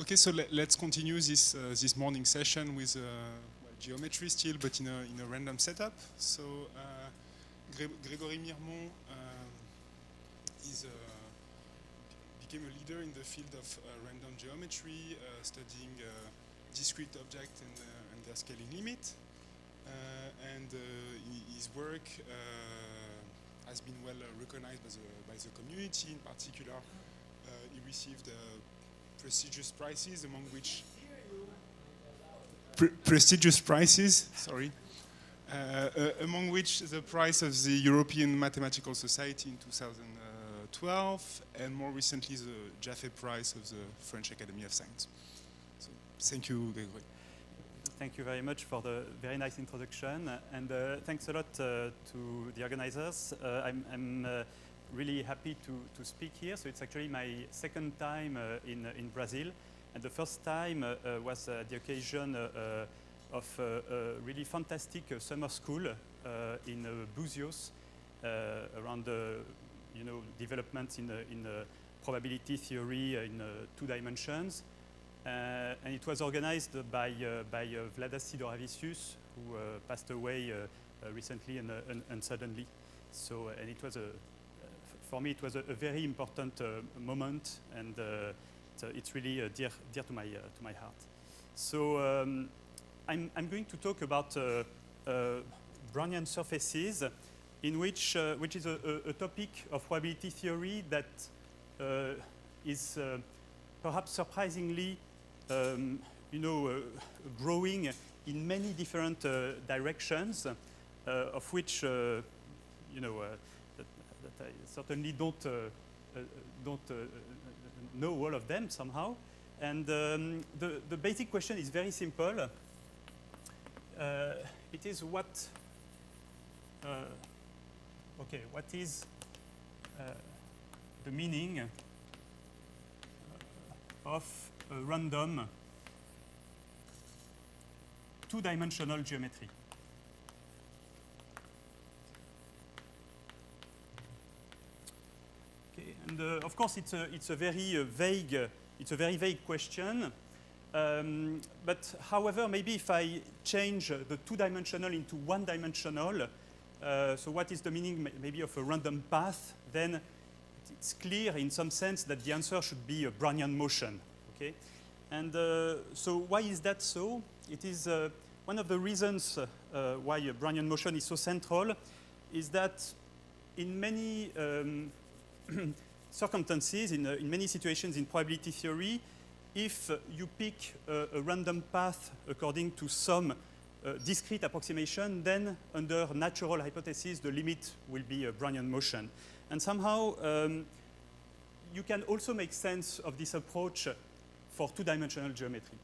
Okay, so let's continue this morning session with geometry still, but in a random setup. So Grégory Mirmont became a leader in the field of random geometry, studying discrete objects and their scaling limit. His work has been well recognized by the community. In particular, he received prestigious prizes, among which among which the prize of the European Mathematical Society in 2012, and more recently the Jaffe Prize of the French Academy of Science. So, thank you, Grégory. Thank you very much for the very nice introduction, and thanks a lot to the organizers. I'm really happy to speak here. So it's actually my second time in Brazil, and the first time was the occasion of a really fantastic summer school in Búzios around developments in probability theory in 2 dimensions. And it was organized by Vladas Sidoravicius, who passed away recently and suddenly. So, and it was for me, it was a very important moment, and it's really dear to my heart. So I'm going to talk about Brownian surfaces, in which is a topic of probability theory that is perhaps surprisingly growing in many different directions, of which that I certainly don't know all of them somehow. And the basic question is very simple. It is what is the meaning of a random 2-dimensional geometry? Okay, and of course it's a very vague question. But however, maybe if I change the 2-dimensional into 1-dimensional, so what is the meaning maybe of a random path? Then it's clear in some sense that the answer should be a Brownian motion. Okay, and so why is that so? It is one of the reasons why a Brownian motion is so central is that in many circumstances, in many situations in probability theory, if you pick a random path according to some discrete approximation, then under natural hypothesis, the limit will be a Brownian motion. And somehow, you can also make sense of this approach for 2-dimensional geometry.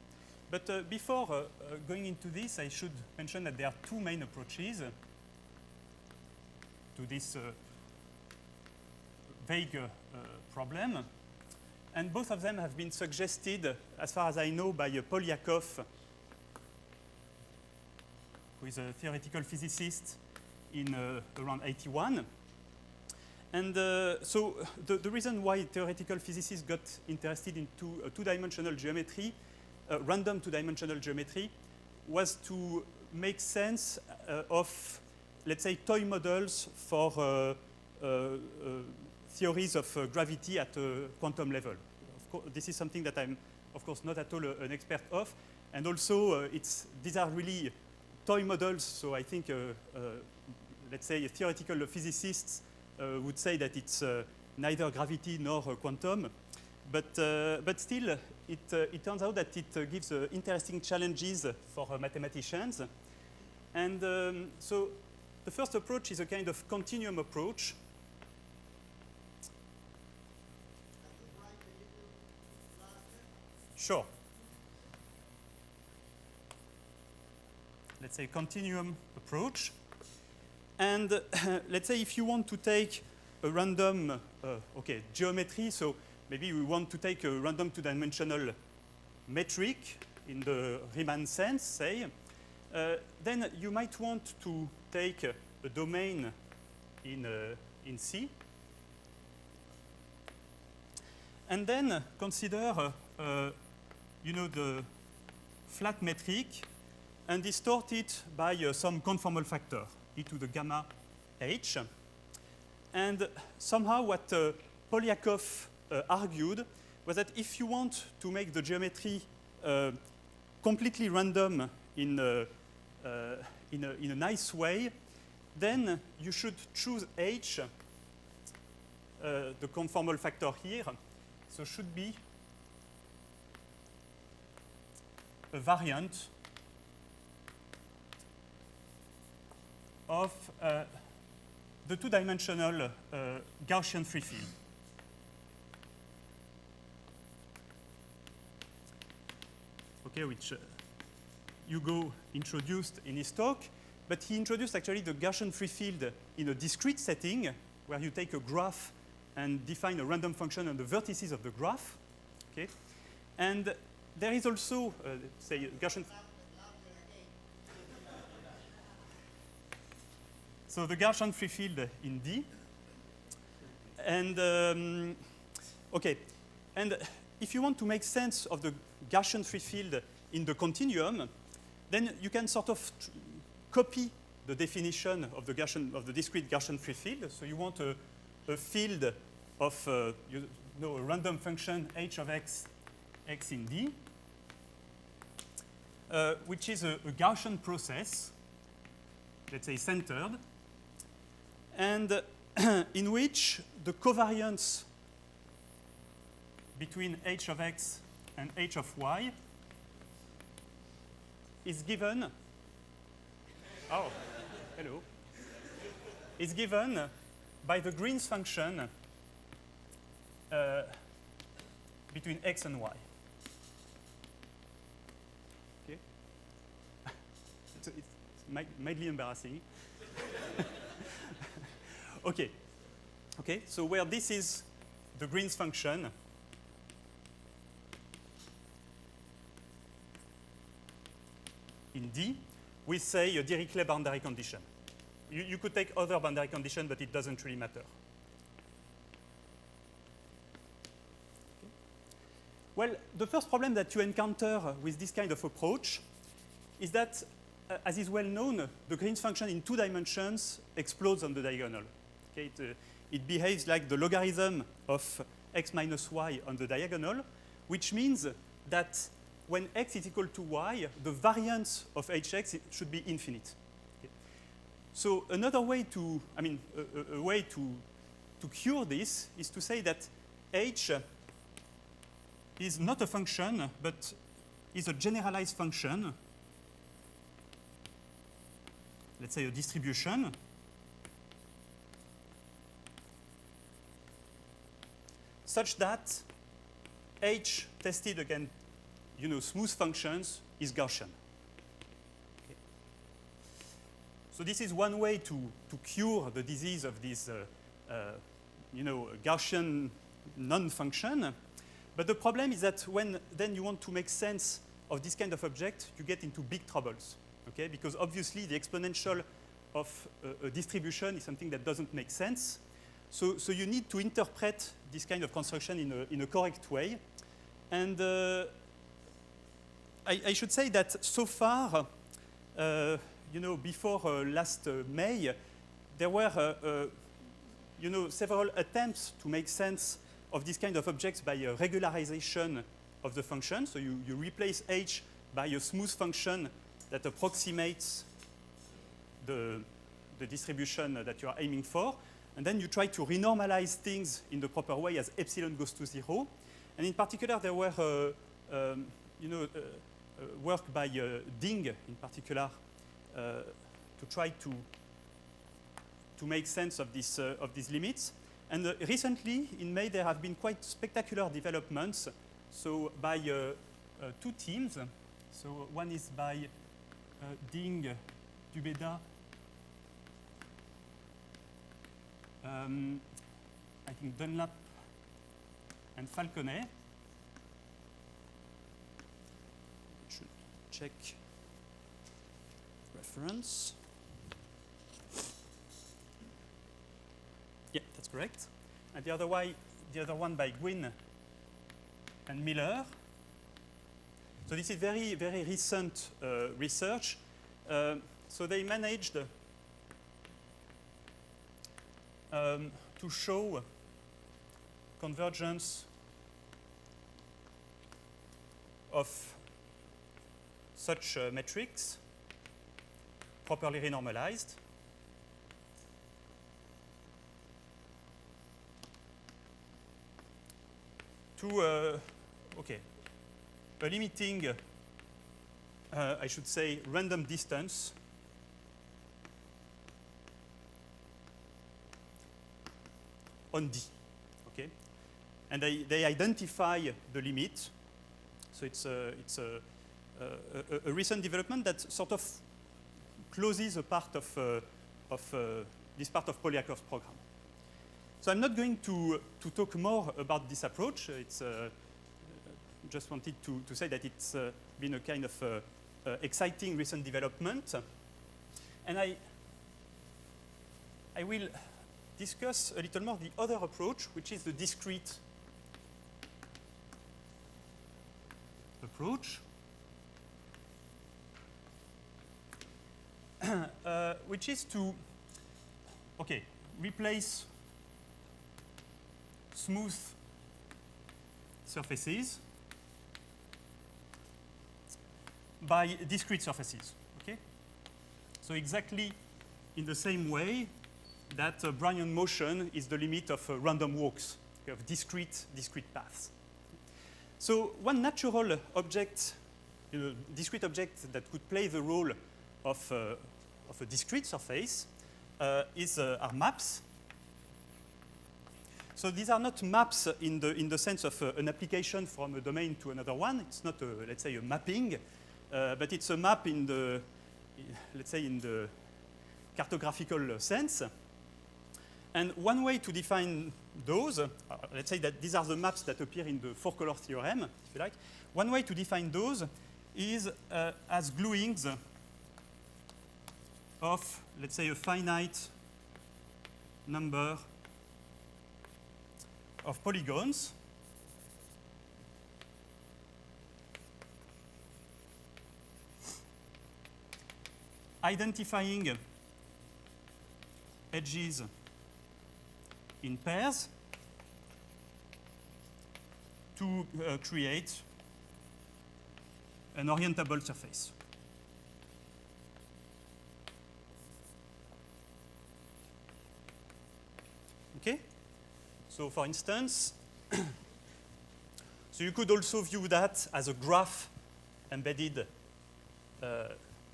But before going into this, I should mention that there are 2 main approaches to this vague problem. And both of them have been suggested, as far as I know, by Polyakov, who is a theoretical physicist in around 81. And so the reason why theoretical physicists got interested in 2-dimensional geometry, random 2-dimensional geometry, was to make sense of, let's say, toy models for theories of gravity at a quantum level. Of course, this is something that I'm, of course, not at all an expert of. And also, these are really toy models, so I think, let's say, theoretical physicists would say that it's neither gravity nor quantum. But still, it turns out that it gives interesting challenges for mathematicians. And so the first approach is a kind of continuum approach. Sure. Let's say continuum approach. And let's say if you want to take a random, geometry, so maybe we want to take a random 2-dimensional metric in the Riemann sense, say, then you might want to take a domain in C, and then consider the flat metric and distort it by some conformal factor, e to the gamma h. And somehow what Polyakov argued was that if you want to make the geometry completely random in a nice way, then you should choose h, the conformal factor here, so should be a variant of the two-dimensional Gaussian free field. Okay, which Hugo introduced in his talk, but he introduced actually the Gaussian free field in a discrete setting where you take a graph and define a random function on the vertices of the graph. Okay, and there is also, say, Gaussian. So the Gaussian free field in D. And okay, and if you want to make sense of the Gaussian free field in the continuum, then you can sort of copy the definition of the discrete Gaussian free field. So you want a field of a random function h of x in D, which is a Gaussian process, let's say centered, and in which the covariance between h of x and h of y is given, oh, hello, is given by the Green's function between x and y. Okay? It's mildly embarrassing. Okay. Okay, so where this is the Green's function, in D, we say a Dirichlet boundary condition. You could take other boundary condition, but it doesn't really matter. Okay. Well, the first problem that you encounter with this kind of approach is that, as is well known, the Green's function in 2 dimensions explodes on the diagonal. Okay, it behaves like the logarithm of x minus y on the diagonal, which means that when x is equal to y, the variance of hx should be infinite. Okay. So another way to, a way to cure this is to say that h is not a function, but is a generalized function, let's say a distribution, such that h tested against smooth functions is Gaussian. Okay. So this is one way to cure the disease of this Gaussian non-function. But the problem is that when then you want to make sense of this kind of object, you get into big troubles. Okay? Because obviously the exponential of a distribution is something that doesn't make sense. So you need to interpret this kind of construction in a correct way. And I should say that so far, before last May, there were several attempts to make sense of this kind of objects by a regularization of the function. So you replace h by a smooth function that approximates the distribution that you are aiming for. And then you try to renormalize things in the proper way as epsilon goes to 0. And in particular, there were work by Ding, in particular, to try to make sense of these limits. And recently, in May, there have been quite spectacular developments. So by 2 teams. So one is by Ding, Dubeda, I think Dunlap and Falconet. Should check reference. Yeah, that's correct. And the other one by Gwynn and Miller. So this is very, very recent research. So they managed to show convergence of such metrics properly renormalized to a limiting, I should say, random distance on D. Okay, and they identify the limit. So it's a recent development that sort of closes a part of this part of Polyaklov's program. So I'm not going to talk more about this approach. It's just wanted to say that it's been a kind of exciting recent development. And I will discuss a little more the other approach, which is the discrete approach, which is to replace smooth surfaces by discrete surfaces. Okay, so exactly in the same way that Brownian motion is the limit of random walks, of discrete paths. So one natural object, discrete object that could play the role of a discrete surface are maps. So these are not maps in the sense of an application from a domain to another one. It's not, let's say, a mapping, but it's a map in the, let's say, in the cartographical sense. And one way to define those, let's say that these are the maps that appear in the four-color theorem, if you like. One way to define those is as gluings of, let's say, a finite number of polygons identifying edges in pairs to create an orientable surface. Okay? So for instance, so you could also view that as a graph embedded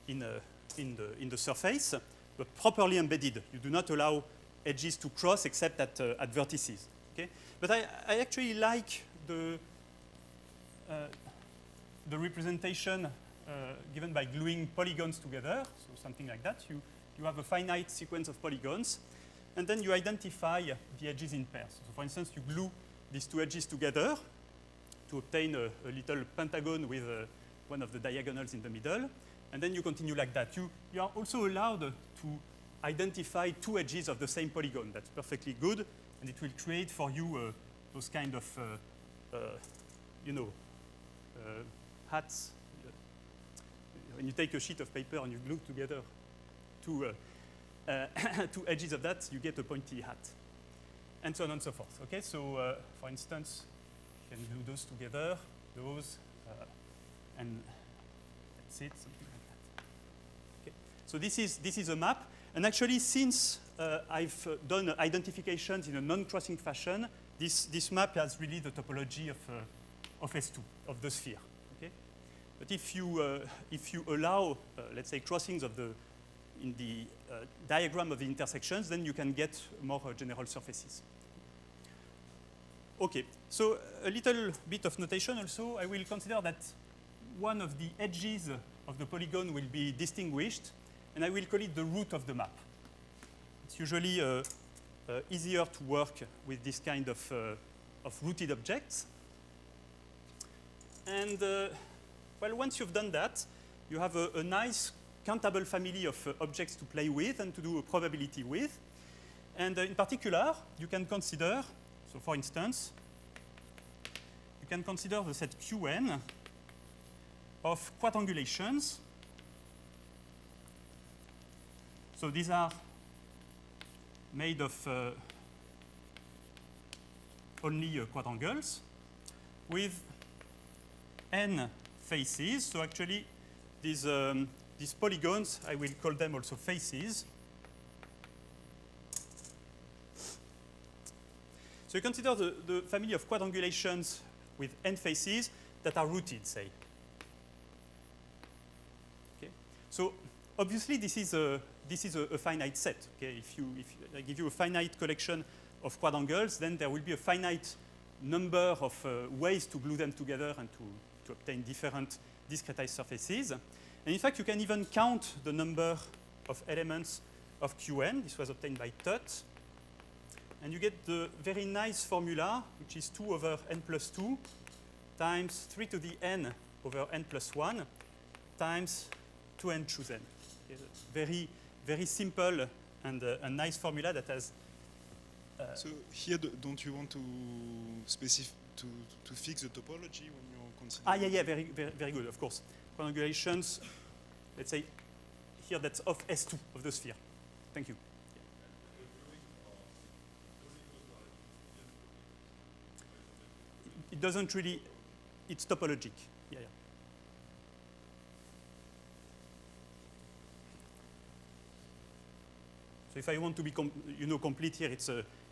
in the surface, but properly embedded. You do not allow edges to cross except at vertices. Okay? But I actually like the representation given by gluing polygons together, so something like that. You have a finite sequence of polygons, and then you identify the edges in pairs. So for instance, you glue these two edges together to obtain a little pentagon with one of the diagonals in the middle, and then you continue like that. You are also allowed to identify two edges of the same polygon. That's perfectly good, and it will create for you those kind of, hats. When you take a sheet of paper and you glue together two edges of that, you get a pointy hat, and so on and so forth. Okay, so for instance, you can glue those together, and that's it, something like that. Okay, so this is a map, and actually, since I've done identifications in a non-crossing fashion, this map has really the topology of S2 of the sphere. Okay, but if you allow, let's say, crossings in the diagram of the intersections, then you can get more general surfaces. Okay, so a little bit of notation also. I will consider that one of the edges of the polygon will be distinguished, and I will call it the root of the map. It's usually easier to work with this kind of rooted objects. And well, once you've done that, you have a nice countable family of objects to play with and to do a probability with. And in particular, you can consider, so for instance, you can consider the set Qn of quadrangulations. So these are made of only quadrangles with n faces. So actually, these polygons, I will call them also faces. So you consider the family of quadrangulations with n faces that are rooted, say. Okay. So obviously, this is a finite set. Okay. If I give you a finite collection of quadrangles, then there will be a finite number of ways to glue them together and to obtain different discretized surfaces. And in fact, you can even count the number of elements of Qn. This was obtained by Tutt. And you get the very nice formula, which is 2 over n plus 2 times 3 to the n over n plus 1 times 2n choose n. Okay, very, very simple and a nice formula that has. So here, don't you want to fix the topology when you're considering? Yeah, very, very, very good, of course. Quadrangulations, let's say here that's of S2 of the sphere. Thank you. It doesn't really, it's topologic. Yeah. So if I want to be complete here, it's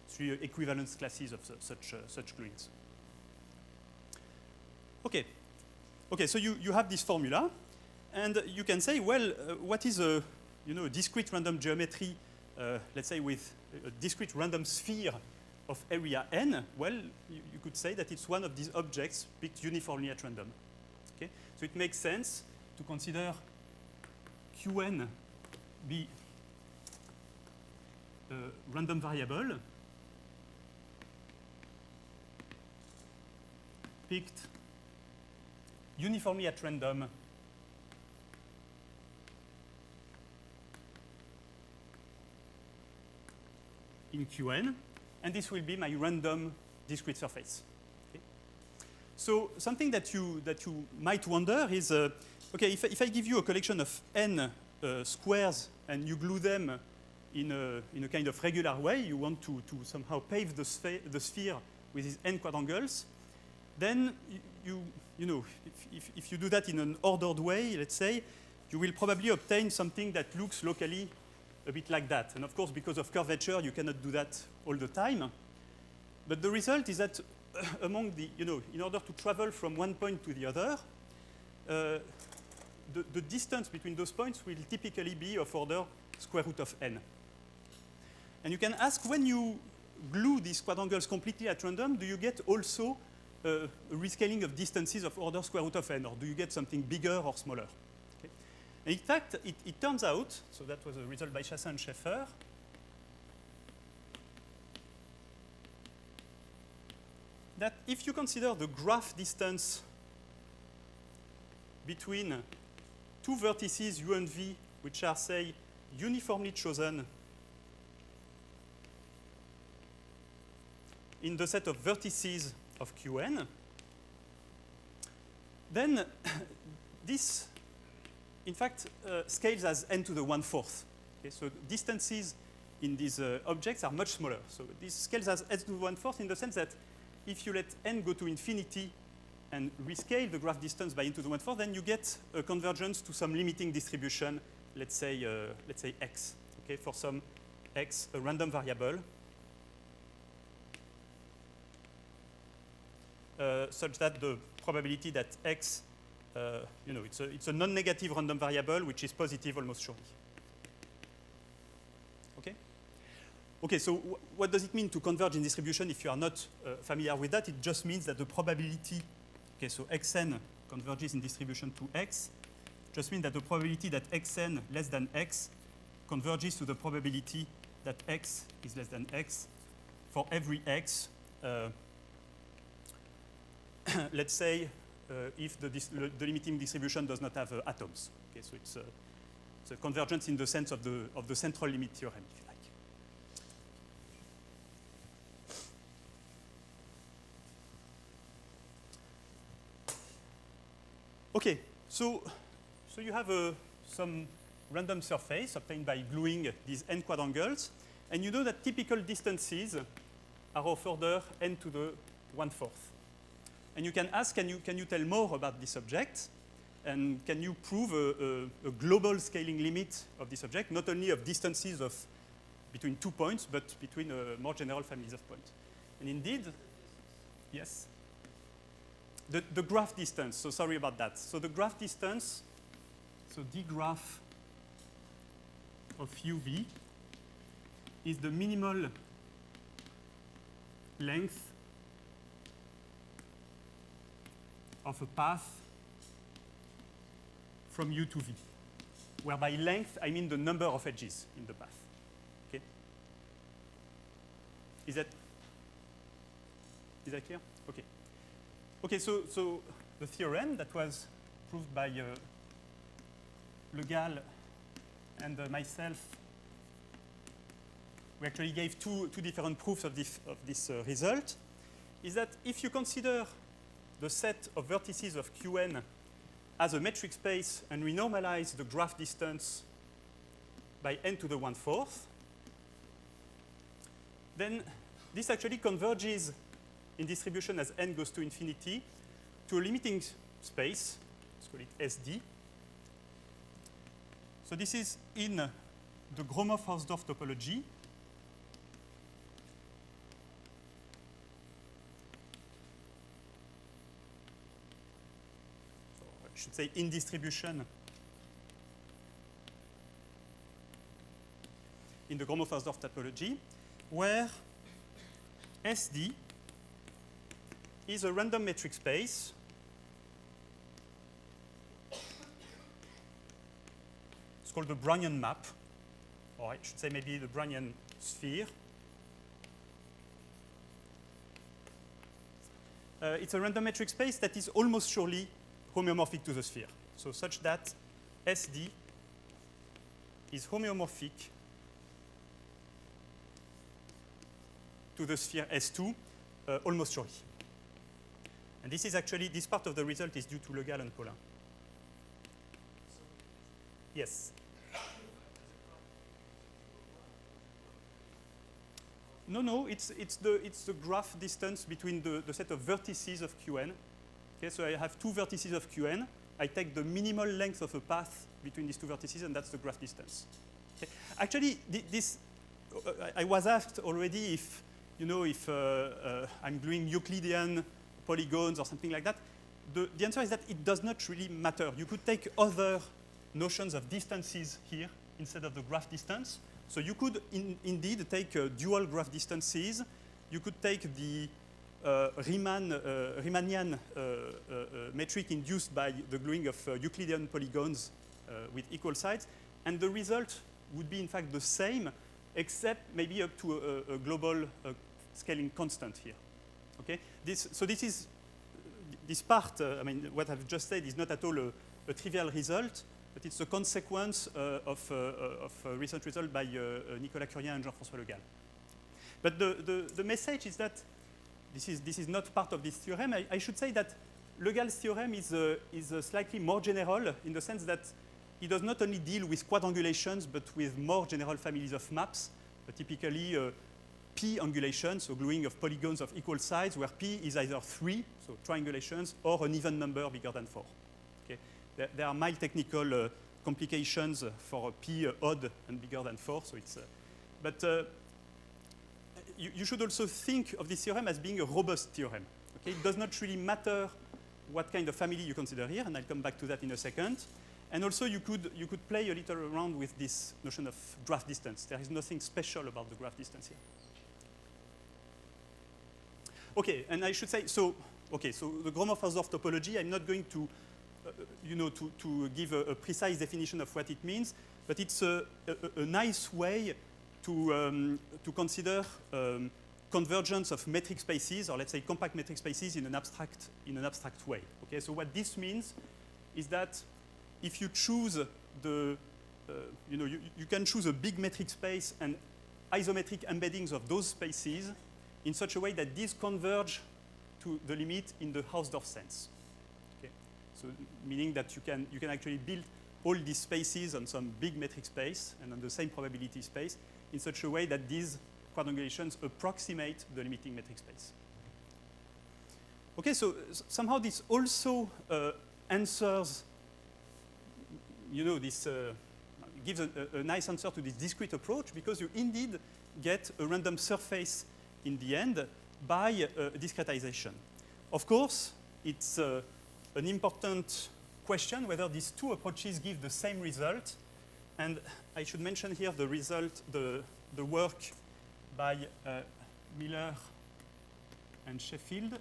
3 equivalence classes of such gluings. Okay, so you have this formula, and you can say, well, what is a discrete random geometry, let's say with a discrete random sphere of area n? Well, you could say that it's one of these objects picked uniformly at random. Okay, so it makes sense to consider Qn be a random variable picked uniformly at random in Qn, and this will be my random discrete surface. Okay? So something that you might wonder is, okay, if I give you a collection of n squares and you glue them in a kind of regular way, you want to somehow pave the sphere with these n quadrangles, then if you do that in an ordered way, let's say, you will probably obtain something that looks locally a bit like that. And of course, because of curvature, you cannot do that all the time. But the result is that among the, in order to travel from one point to the other, the distance between those points will typically be of order square root of n. And you can ask, when you glue these quadrangles completely at random, do you get also a rescaling of distances of order square root of n, or do you get something bigger or smaller? Okay. And in fact, it turns out, so that was a result by Chassin and Schaeffer, that if you consider the graph distance between two vertices u and v, which are, say, uniformly chosen in the set of vertices of Qn, then this, in fact, scales as n to the 1/4. Okay, so distances in these objects are much smaller. So this scales as n to the 1/4 in the sense that if you let n go to infinity and rescale the graph distance by n to the 1/4, then you get a convergence to some limiting distribution, let's say x, okay, for some x, a random variable, such that the probability that x, it's a non-negative random variable which is positive almost surely. Okay? Okay, so what does it mean to converge in distribution if you are not familiar with that? It just means that the probability, okay, so xn converges in distribution to x, just means that the probability that xn less than x converges to the probability that x is less than x for every x, let's say, if the limiting distribution does not have atoms. Okay, so it's a convergence in the sense of the central limit theorem, if you like. Okay, So you have some random surface obtained by gluing these n quadrangles, and you know that typical distances are of order n to the 1/4. And you can ask, can you tell more about this object? And can you prove a global scaling limit of this object, not only of distances of between 2 points, but between more general families of points? And indeed, yes. The graph distance, so sorry about that. So the graph distance, so d graph of uv is the minimal length of a path from u to v, where by length I mean the number of edges in the path. Okay? Is that clear? Okay. Okay, so the theorem that was proved by Le Gall and myself, we actually gave two different proofs of this result, is that if you consider the set of vertices of Qn as a metric space and we normalize the graph distance by n to the 1/4, then this actually converges in distribution as n goes to infinity to a limiting space, let's call it SD. So this is in the Gromov-Hausdorff topology. So I should say in distribution in the Gromov-Hausdorff topology, where SD is a random metric space it's called the Brownian map, or I should say maybe the Brownian sphere. It's a random metric space that is almost surely homeomorphic to the sphere, so such that SD is homeomorphic to the sphere S2 almost surely. And this is actually, this part of the result is due to Le Gall and Paulin. Yes? No, it's the graph distance between the set of vertices of Qn. Okay, so I have two vertices of Qn. I take the minimal length of a path between these two vertices, and that's the graph distance. Okay. Actually, I was asked already if, you know, if I'm doing Euclidean polygons or something like that. The answer is that it does not really matter. You could take other notions of distances here instead of the graph distance. So you could indeed take dual graph distances. You could take the Riemannian metric induced by the gluing of Euclidean polygons with equal sides, and the result would be in fact the same, except maybe up to a global scaling constant here. Okay? This part, I mean, what I've just said is not at all a trivial result, but it's a consequence of a recent result by Nicolas Curien and Jean-François Le Gall. But the message is that this is not part of this theorem. I should say that Le Gall's theorem is slightly more general in the sense that it does not only deal with quadrangulations, but with more general families of maps, typically P angulations, so gluing of polygons of equal sides, where P is either 3, so triangulations, or an even number bigger than 4. Okay? There are mild technical complications for P odd and bigger than 4, so it's. You should also think of this theorem as being a robust theorem. Okay? It does not really matter what kind of family you consider here, and I'll come back to that in a second. And also, you could play a little around with this notion of graph distance. There is nothing special about the graph distance here. Okay, and I should say, so the Gromov-Hausdorff topology, I'm not going to, to give a precise definition of what it means, but it's a nice way to consider convergence of metric spaces, or let's say compact metric spaces in an abstract way. Okay, so what this means is that if you choose you can choose a big metric space and isometric embeddings of those spaces in such a way that these converge to the limit in the Hausdorff sense. Okay? So meaning that you can actually build all these spaces on some big metric space and on the same probability space in such a way that these quadrangulations approximate the limiting metric space. Okay, so somehow this also answers, this gives a nice answer to this discrete approach, because you indeed get a random surface in the end by discretization. Of course, it's an important question whether these two approaches give the same result. And I should mention here the result, the work by Miller and Sheffield.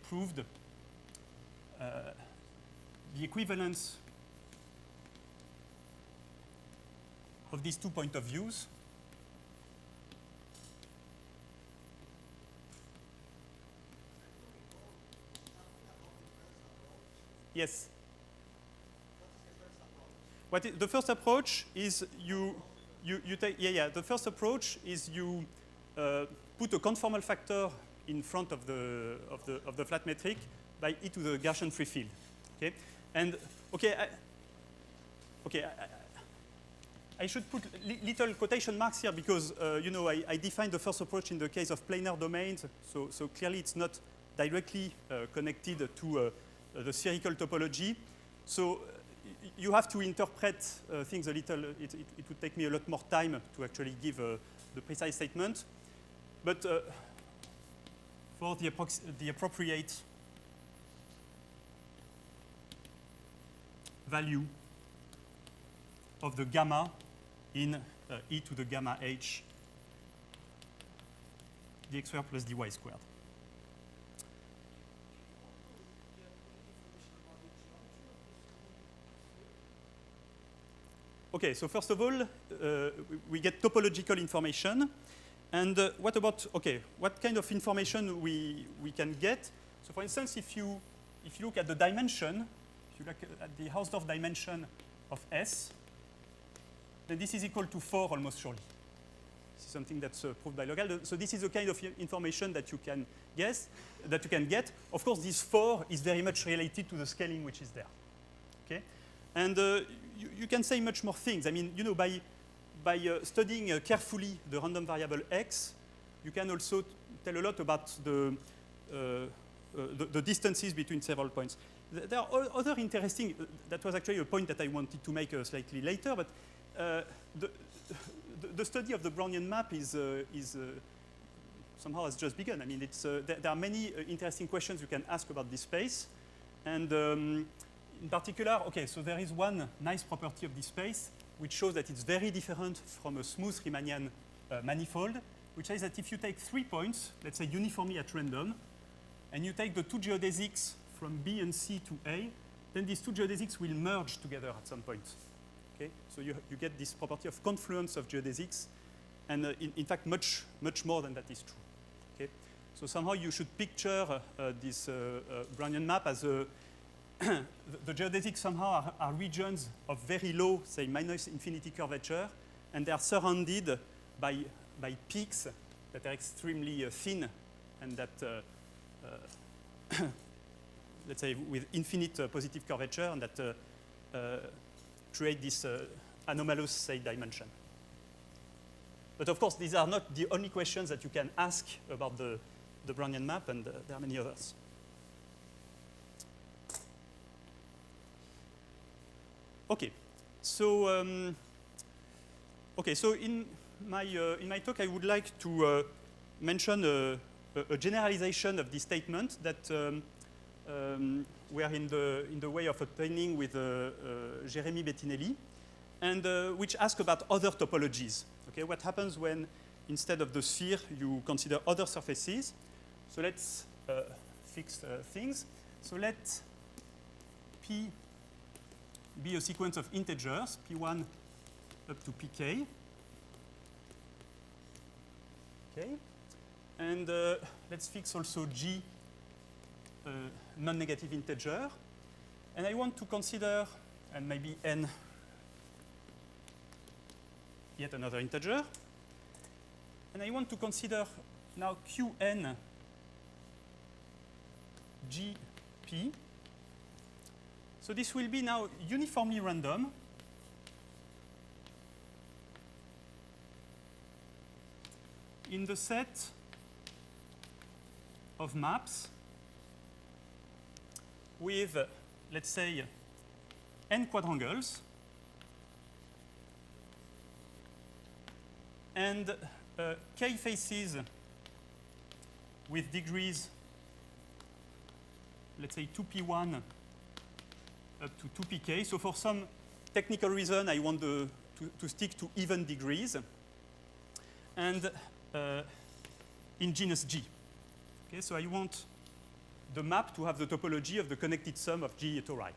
Proved the equivalence of these 2 points of views. Yes. The first approach is you take, the first approach is you put a conformal factor in front of the flat metric by e to the Gaussian free field. Okay, and I should put little quotation marks here because I defined the first approach in the case of planar domains, so clearly it's not directly connected to the spherical topology. So you have to interpret things a little. It would take me a lot more time to actually give the precise statement, but for the appropriate value of the gamma in e to the gamma h dx squared plus dy squared. Okay, so first of all, we get topological information. And what about, what kind of information we can get? So for instance, if you look at the dimension, if you look at the Hausdorff dimension of S, then this is equal to 4 almost surely. This is something that's proved by Logal. So this is the kind of information that you can guess, that you can get. Of course, this 4 is very much related to the scaling which is there. Okay? And you can say much more things. I mean, by studying carefully the random variable x, you can also tell a lot about the distances between several points. There are other interesting, that was actually a point that I wanted to make slightly later, but the study of the Brownian map is somehow has just begun. I mean, there are many interesting questions you can ask about this space. And in particular, so there is one nice property of this space, which shows that it's very different from a smooth Riemannian manifold, which says that if you take 3 points, let's say uniformly at random, and you take the two geodesics from B and C to A, then these two geodesics will merge together at some point. Okay? So you get this property of confluence of geodesics, and in fact, much more than that is true. Okay? So somehow you should picture this Brownian map as a the geodesics somehow are regions of very low, say, minus infinity curvature, and they are surrounded by peaks that are extremely thin and that, let's say, with infinite positive curvature, and that create this anomalous, say, dimension. But of course, these are not the only questions that you can ask about the Brownian map, and there are many others. Okay, so so in my talk, I would like to mention a generalization of this statement that we are in the way of obtaining with Jérémy Bettinelli, and which asks about other topologies. Okay, what happens when instead of the sphere you consider other surfaces? So let's fix things. So let P be a sequence of integers, P1 up to Pk. Okay, and let's fix also G non-negative integer. And I want to consider, and maybe N yet another integer. And I want to consider now Qn GP. So this will be now uniformly random. In the set of maps with, let's say, n quadrangles and k faces with degrees, let's say 2p1 up to 2pk. So for some technical reason, I want to stick to even degrees. And in genus G. Okay, so I want the map to have the topology of the connected sum of G tori.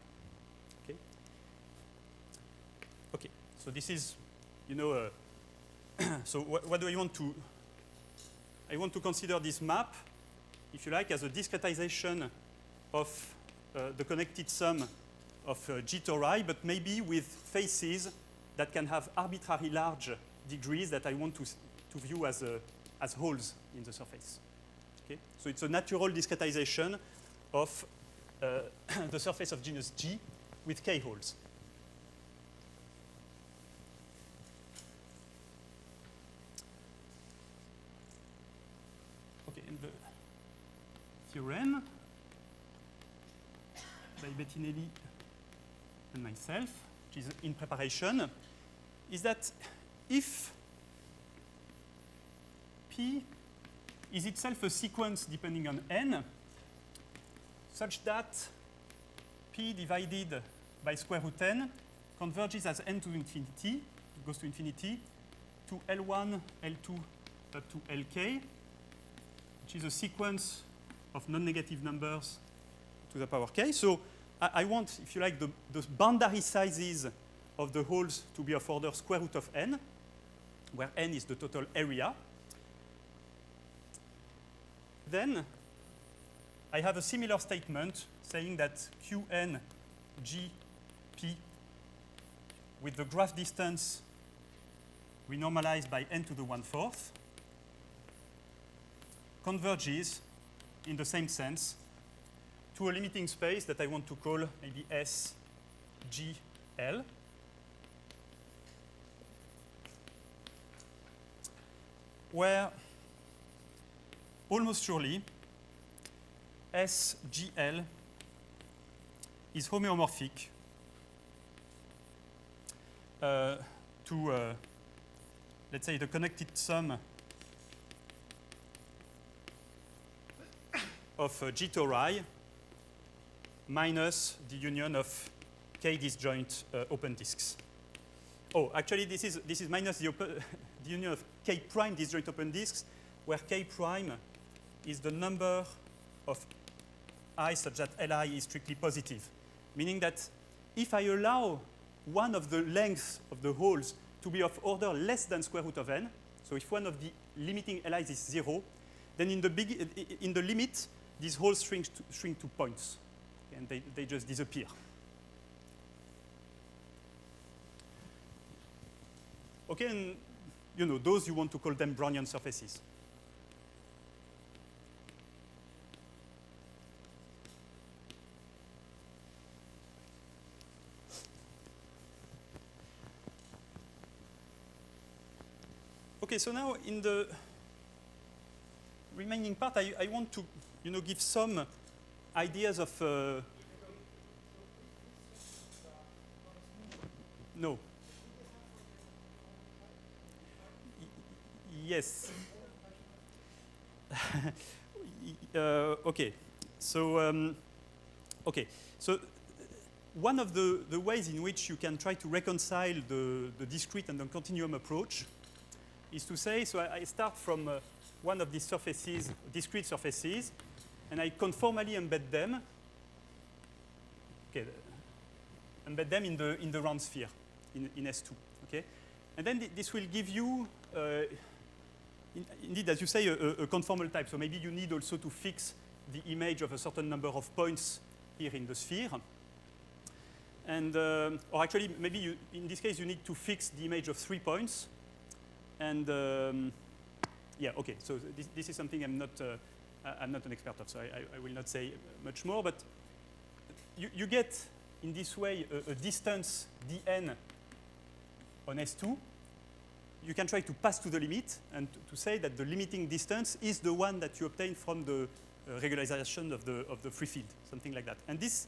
Okay. Okay. So this is, so what do I want to? I want to consider this map, if you like, as a discretization of the connected sum of G tori, but maybe with faces that can have arbitrarily large degrees that I want to view as holes in the surface. Okay? So it's a natural discretization of the surface of genus G with k holes. Okay, and the theorem by Bettinelli and myself, which is in preparation, is that if P is itself a sequence depending on n, such that P divided by square root n converges as n to infinity, it goes to infinity, to L1, L2, up to Lk, which is a sequence of non-negative numbers to the power k. So I want, if you like, the boundary sizes of the holes to be of order square root of n, where n is the total area. Then I have a similar statement saying that Qn Gp with the graph distance we normalize by n to the 1/4 converges in the same sense to a limiting space that I want to call maybe SGL. Where almost surely SGL is homeomorphic to, let's say, the connected sum of G tori minus the union of k disjoint open disks. Oh, actually, this is minus the union of k prime disjoint open disks, where k prime is the number of I such that Li is strictly positive, meaning that if I allow one of the lengths of the holes to be of order less than square root of n, so if one of the limiting Li's is 0, then in the limit, these holes shrink to points, and they just disappear. Okay, and those you want to call them Brownian surfaces. Okay, so now in the remaining part, I want to give some ideas of no. Yes. Okay. So one of the ways in which you can try to reconcile the discrete and the continuum approach is to say, so I start from one of these surfaces, discrete surfaces, and I conformally embed them. Okay, embed them in the round sphere in S2. Okay, and then this will give you, indeed, as you say, a conformal type. So maybe you need also to fix the image of a certain number of points here in the sphere. And or actually, maybe in this case you need to fix the image of 3 points. And yeah, okay. So this is something I'm I'm not an expert of, so I will not say much more, but you get, in this way, a distance dn on S2. You can try to pass to the limit and to say that the limiting distance is the one that you obtain from the regularization of the free field, something like that. And this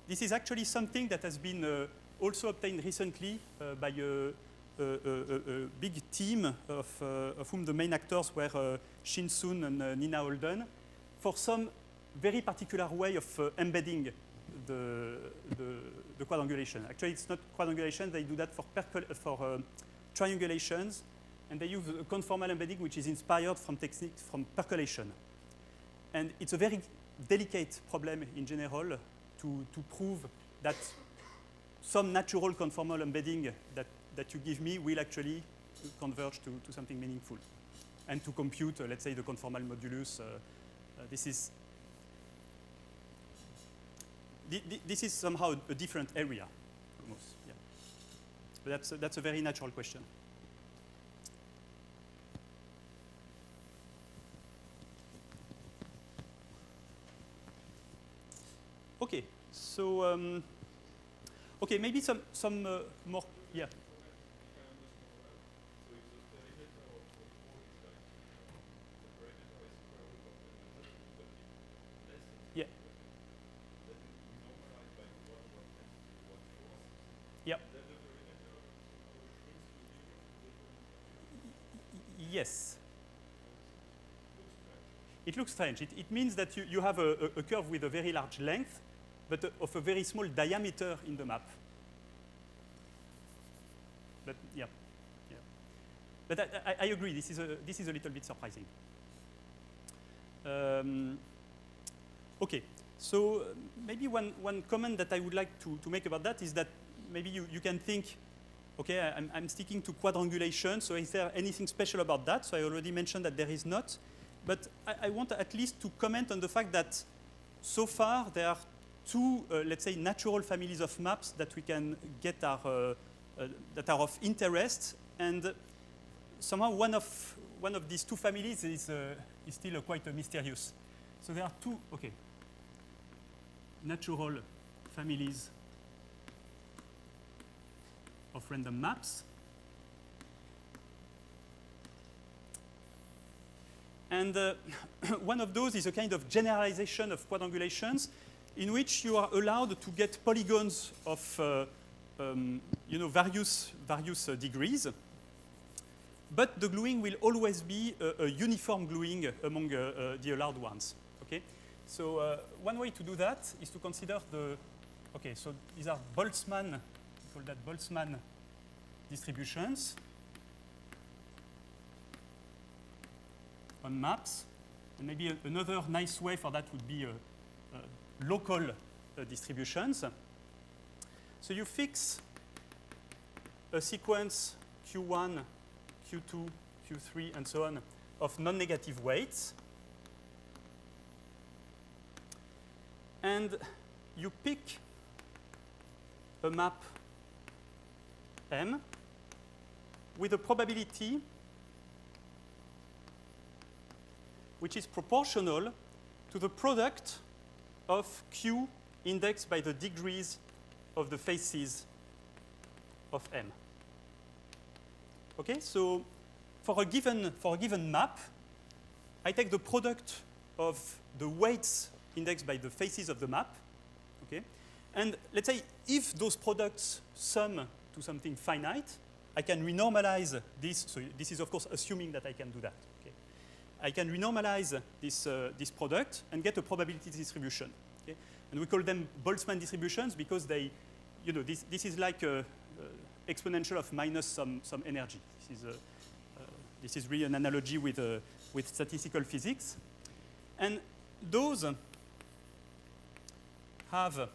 is actually something that has been also obtained recently by a big team of whom the main actors were Shin Soon and Nina Holden, for some very particular way of embedding the quadrangulation. Actually, it's not quadrangulation. They do that for triangulations, and they use a conformal embedding which is inspired from techniques from percolation. And it's a very delicate problem in general to prove that some natural conformal embedding that you give me will actually converge to something meaningful. And to compute, let's say, the conformal modulus, this is somehow a different area, almost. Yeah. But that's a very natural question. Okay, so okay, maybe some more. Yeah. Yeah. Yeah. Yes. It looks strange. It means that you have a curve with a very large length, but of a very small diameter in the map. But yeah, yeah. But I agree. This is a little bit surprising. Okay. So maybe one comment that I would like to make about that is that maybe you can think, okay, I'm sticking to quadrangulation. So is there anything special about that? So I already mentioned that there is not. But I want at least to comment on the fact that so far there are two, let's say, natural families of maps that we can get that are of interest, and somehow one of these two families is still quite mysterious. So there are two, okay, natural families of random maps. And one of those is a kind of generalization of quadrangulations in which you are allowed to get polygons of various degrees. But the gluing will always be a uniform gluing among the allowed ones. Okay? So one way to do that is to consider okay, so these are Boltzmann, we call that Boltzmann distributions on maps. And maybe another nice way for that would be local distributions. So you fix a sequence Q1, Q2, Q3, and so on of non-negative weights. And you pick a map M with a probability which is proportional to the product of Q indexed by the degrees of the faces of M. Okay, so for a given map, I take the product of the weights indexed by the faces of the map. Okay, and let's say if those products sum to something finite, I can renormalize this. So this is of course assuming that I can do that. Okay, I can renormalize this product and get a probability distribution. Okay, and we call them Boltzmann distributions because they, this is like a exponential of minus some energy. This is really an analogy with statistical physics, and those have,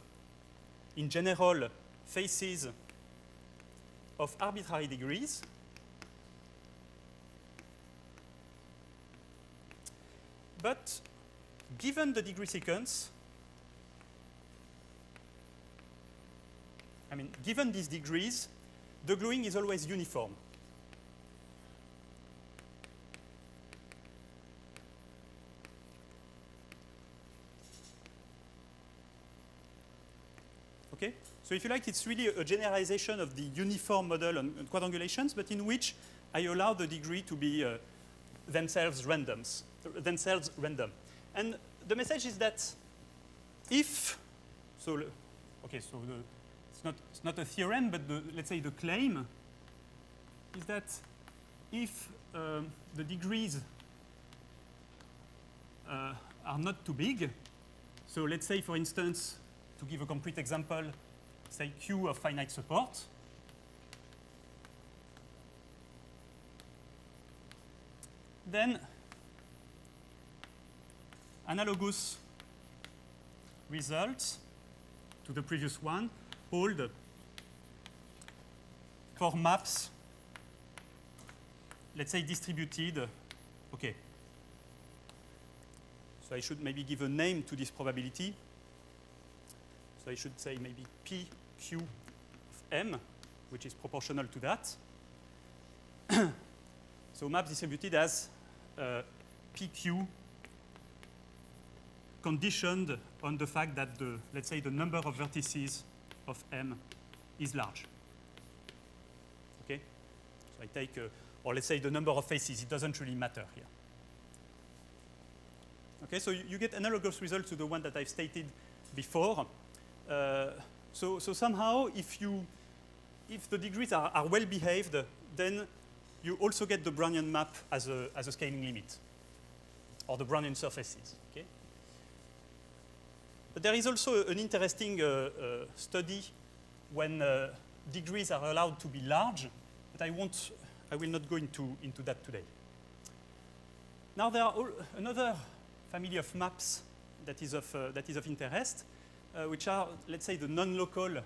in general, faces of arbitrary degrees. But given the degree sequence, given these degrees, the gluing is always uniform. Okay? So if you like, it's really a generalization of the uniform model on quadrangulations, but in which I allow the degree to be themselves random. And the message is that if, it's not a theorem, but let's say the claim is that if the degrees are not too big, so let's say, for instance, to give a concrete example, say Q of finite support, then analogous results to the previous one hold for maps, let's say distributed. Okay. So I should maybe give a name to this probability. So I should say maybe PQ of M, which is proportional to that. So maps distributed as PQ conditioned on the fact that let's say the number of vertices of M is large. Okay? So I take, or let's say the number of faces, it doesn't really matter here. Okay, so you get analogous results to the one that I've stated before. So somehow, if the degrees are well behaved, then you also get the Brownian map as a scaling limit, or the Brownian surfaces. Okay? But there is also an interesting study when degrees are allowed to be large, but I will not go into that today. Now there are another family of maps that is of interest, which are, let's say, the non-local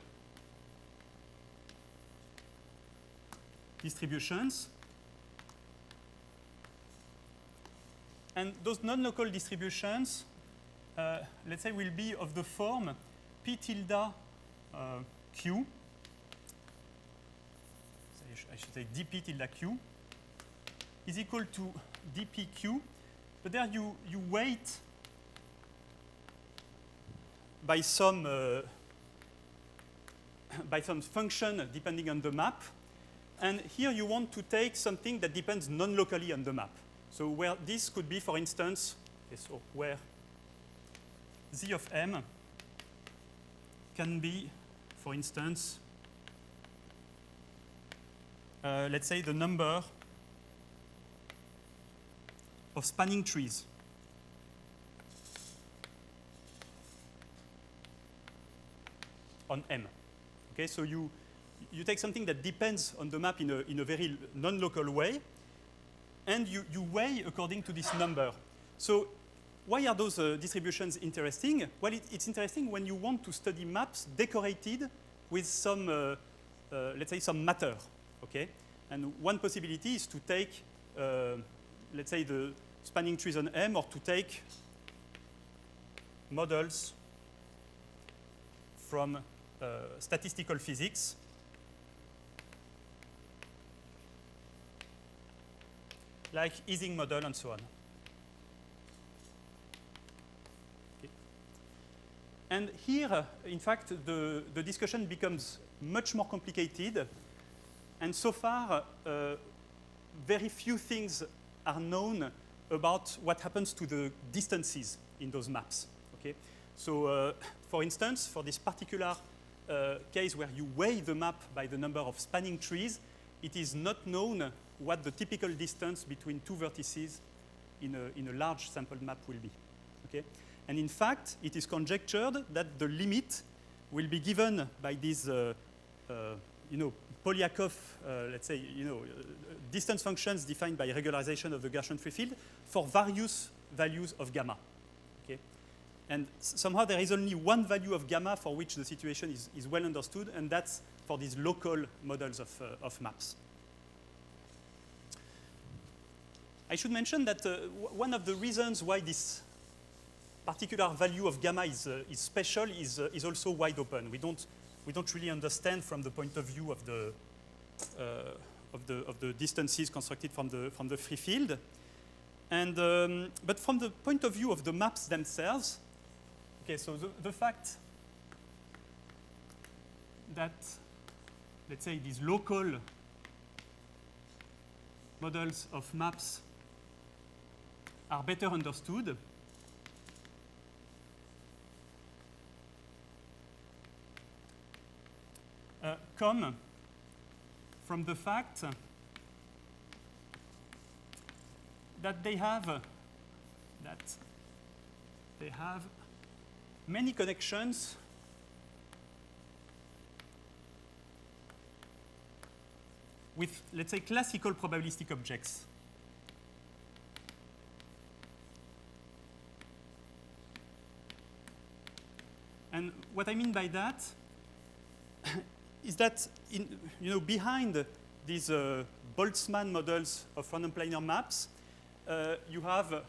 distributions. And those non-local distributions, let's say, will be of the form P tilde Q. I should say dP tilde Q is equal to dPQ. But there you weight by some function depending on the map. And here you want to take something that depends non-locally on the map. So where this could be, for instance, so where Z of M can be, for instance, let's say the number of spanning trees. On M. Okay, so you take something that depends on the map in a very non-local way, and you weigh according to this number. So why are those distributions interesting? Well, it's interesting when you want to study maps decorated with some, let's say, some matter. Okay, and one possibility is to take, let's say, the spanning trees on M, or to take models from statistical physics. Like Ising model and so on. Okay. And here, in fact, the discussion becomes much more complicated. And so far, very few things are known about what happens to the distances in those maps. Okay? So, for instance, for this particular case where you weigh the map by the number of spanning trees, it is not known what the typical distance between two vertices in a large sampled map will be. Okay? And in fact, it is conjectured that the limit will be given by these, Polyakov, let's say, distance functions defined by regularization of the Gaussian free field for various values of gamma. Okay? And somehow there is only one value of gamma for which the situation is well understood, and that's for these local models of maps. I should mention that one of the reasons why this particular value of gamma is special is also wide open. We don't really understand from the point of view of the distances constructed from the free field, and but from the point of view of the maps themselves. Okay, so the fact that, let's say, these local models of maps are better understood, come from the fact that they have many connections with, let's say, classical probabilistic objects. And what I mean by that is that behind these Boltzmann models of random planar maps, you have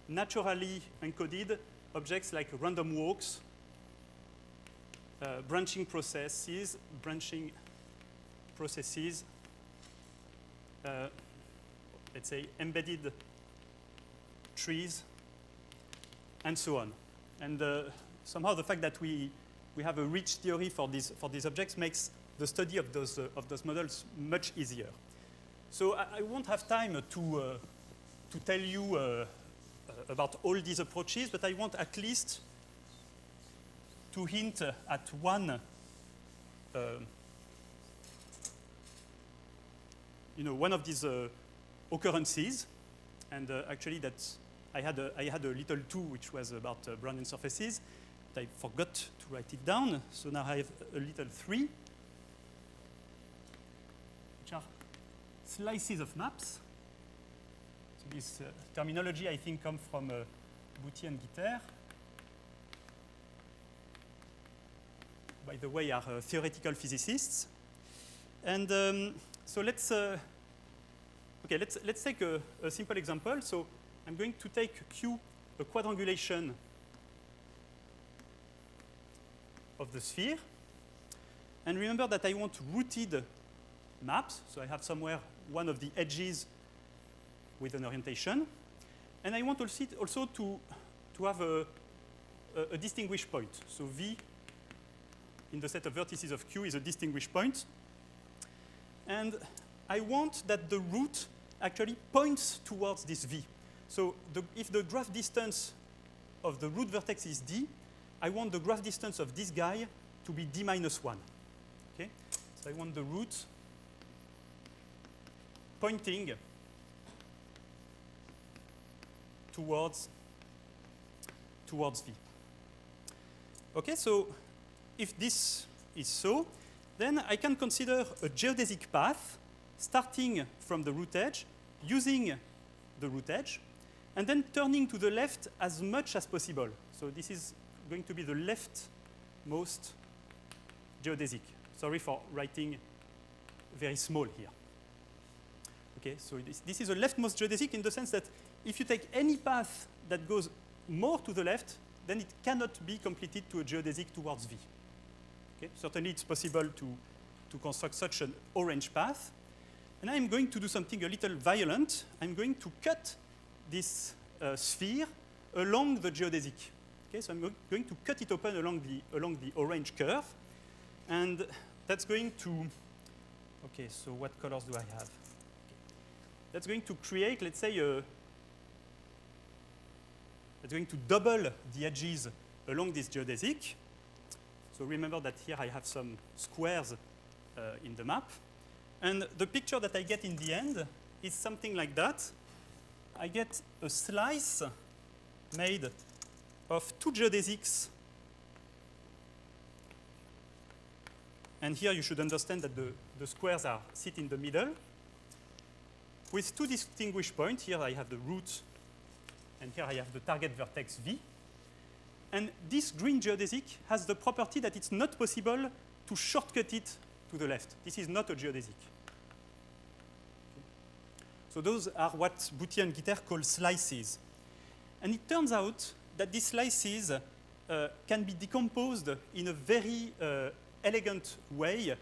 naturally encoded objects like random walks, branching processes, let's say embedded trees, and so on. And somehow the fact that we have a rich theory for these objects makes the study of those models much easier. So I won't have time to tell you about all these approaches, but I want at least to hint at one of these occurrences, and actually I had a little 2 which was about Brownian surfaces, but I forgot to write it down, so now I have a little 3, which are slices of maps. So this terminology, I think, comes from Boutty and Guiter. By the way, are theoretical physicists. And so let's take a simple example. So I'm going to take Q, a quadrangulation of the sphere. And remember that I want rooted maps. So I have somewhere one of the edges with an orientation. And I want also to have a distinguished point. So V in the set of vertices of Q is a distinguished point. And I want that the root actually points towards this V. So if the graph distance of the root vertex is D, I want the graph distance of this guy to be D minus 1. Okay? So I want the root pointing towards V. Okay, so if this is so, then I can consider a geodesic path starting from the root edge, using the root edge, and then turning to the left as much as possible. So this is going to be the leftmost geodesic. Sorry for writing very small here. Okay, so this is a leftmost geodesic in the sense that if you take any path that goes more to the left, then it cannot be completed to a geodesic towards V. Okay? Certainly it's possible to construct such an orange path. And I'm going to do something a little violent. I'm going to cut this sphere along the geodesic. Okay, so I'm going to cut it open along the orange curve. And that's going to, okay, so what colors do I have? Okay. That's going to create, let's say, it's going to double the edges along this geodesic. So remember that here I have some squares in the map. And the picture that I get in the end is something like that. I get a slice made of 2 geodesics. And here you should understand that the squares sit in the middle with 2 distinguished points. Here I have the root, and here I have the target vertex V. And this green geodesic has the property that it's not possible to shortcut it to the left. This is not a geodesic. So those are what Boutty and Guiter call slices. And it turns out that these slices can be decomposed in a very elegant way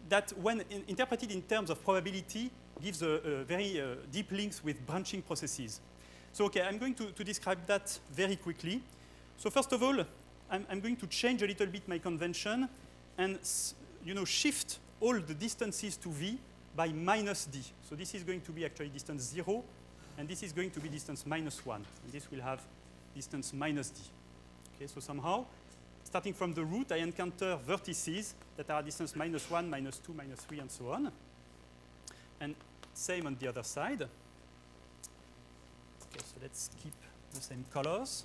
that, when interpreted in terms of probability, gives a very deep links with branching processes. So okay, I'm going to describe that very quickly. So first of all, I'm going to change a little bit my convention, and shift all the distances to V by minus D. So this is going to be actually distance 0, and this is going to be distance minus 1. And this will have distance minus D. Okay, so somehow, starting from the root, I encounter vertices that are distance minus 1, minus 2, minus 3, and so on. And same on the other side. Okay, so let's keep the same colors.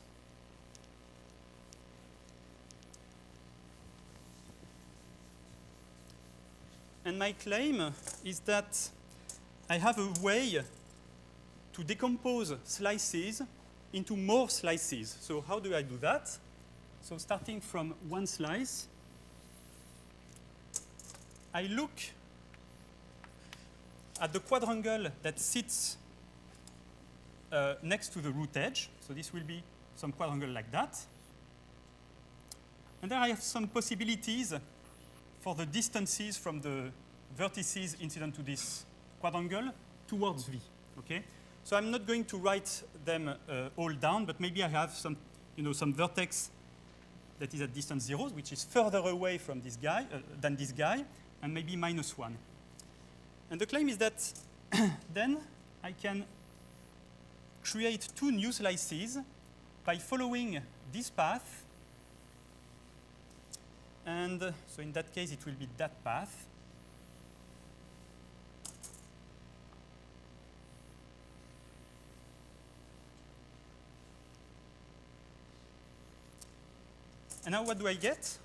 And my claim is that I have a way to decompose slices into more slices. So how do I do that? So starting from one slice, I look at the quadrangle that sits next to the root edge. So this will be some quadrangle like that. And there I have some possibilities for the distances from the vertices incident to this quadrangle towards V. Okay? So I'm not going to write them all down, but maybe I have some, some vertex that is at distance 0, which is further away from this guy than this guy, and maybe minus 1. And the claim is that then I can create two new slices by following this path. And so in that case, it will be that path. And now what do I get?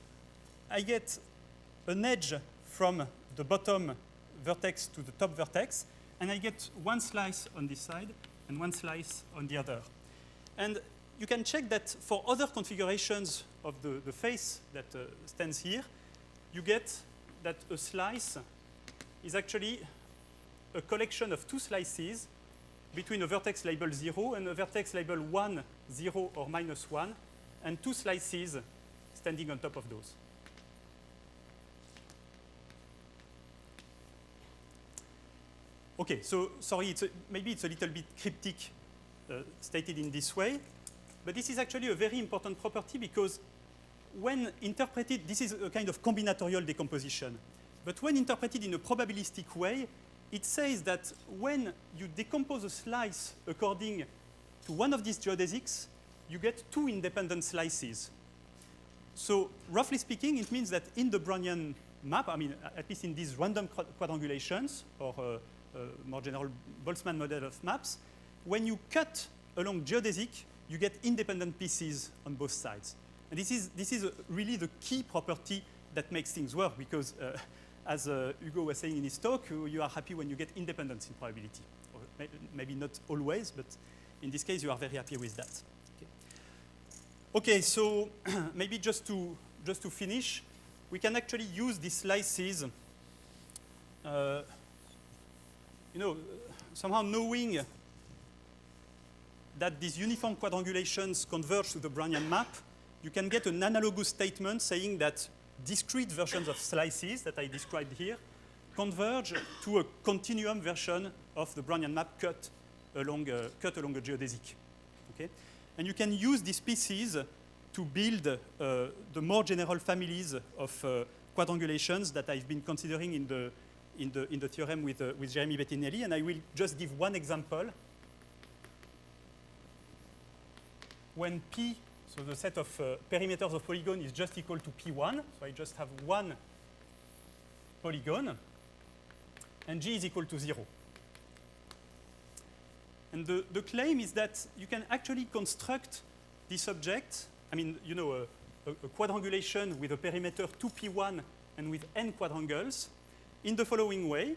I get an edge from the bottom vertex to the top vertex, and I get one slice on this side and one slice on the other. And you can check that for other configurations of the face that stands here, you get that a slice is actually a collection of two slices between a vertex labeled 0 and a vertex labeled 1, 0, or minus 1, and two slices standing on top of those. Okay, so sorry, maybe it's a little bit cryptic stated in this way, but this is actually a very important property because when interpreted, this is a kind of combinatorial decomposition, but when interpreted in a probabilistic way, it says that when you decompose a slice according to one of these geodesics, you get two independent slices. So roughly speaking, it means that in the Brownian map, I mean, at least in these random quadrangulations, or more general Boltzmann model of maps, when you cut along geodesic, you get independent pieces on both sides. And this is really the key property that makes things work, because as Hugo was saying in his talk, you are happy when you get independence in probability. Or maybe not always, but in this case, you are very happy with that. Okay, so maybe just to finish, we can actually use these slices, somehow knowing that these uniform quadrangulations converge to the Brownian map, you can get an analogous statement saying that discrete versions of slices that I described here converge to a continuum version of the Brownian map cut along a geodesic. Okay? And you can use these pieces to build the more general families of quadrangulations that I've been considering in the theorem with Jeremy Bettinelli. And I will just give one example. When P, so the set of perimeters of polygon is just equal to P1, so I just have one polygon, and G is equal to 0. And the claim is that you can actually construct this object, I mean, a quadrangulation with a perimeter 2P1 and with n quadrangles in the following way.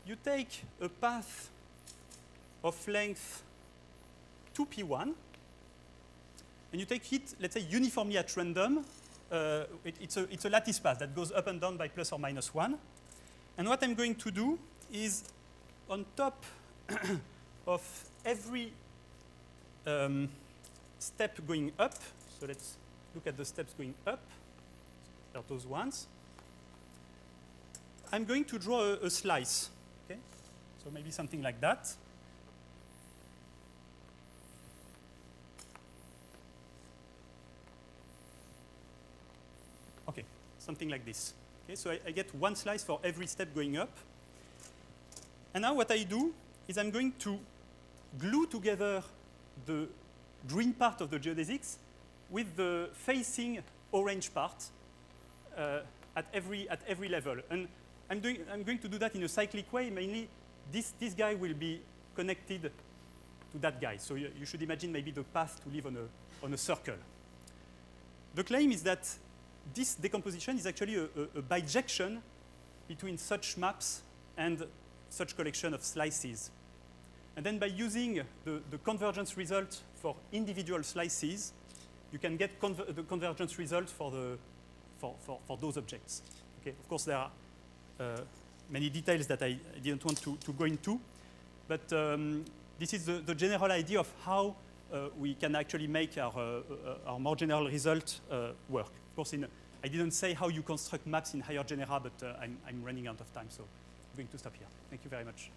You take a path of length 2P1, and you take it, let's say, uniformly at random. It's a lattice path that goes up and down by plus or minus 1. And what I'm going to do is, on top of every step going up, so let's look at the steps going up, there are those ones, I'm going to draw a slice. Okay? So maybe something like that. Okay, something like this. Okay, so I get one slice for every step going up. And now what I do is I'm going to glue together the green part of the geodesics with the facing orange part at every level. And I'm going to do that in a cyclic way. Mainly, this guy will be connected to that guy. So you should imagine maybe the path to live on a circle. The claim is that this decomposition is actually a bijection between such maps and such collection of slices. And then by using the convergence result for individual slices, you can get the convergence result for those objects. Okay, of course, there are many details that I didn't want to go into, but this is the general idea of how we can actually make our more general result work. Of course, I didn't say how you construct maps in higher genera, but I'm running out of time, so I'm going to stop here. Thank you very much.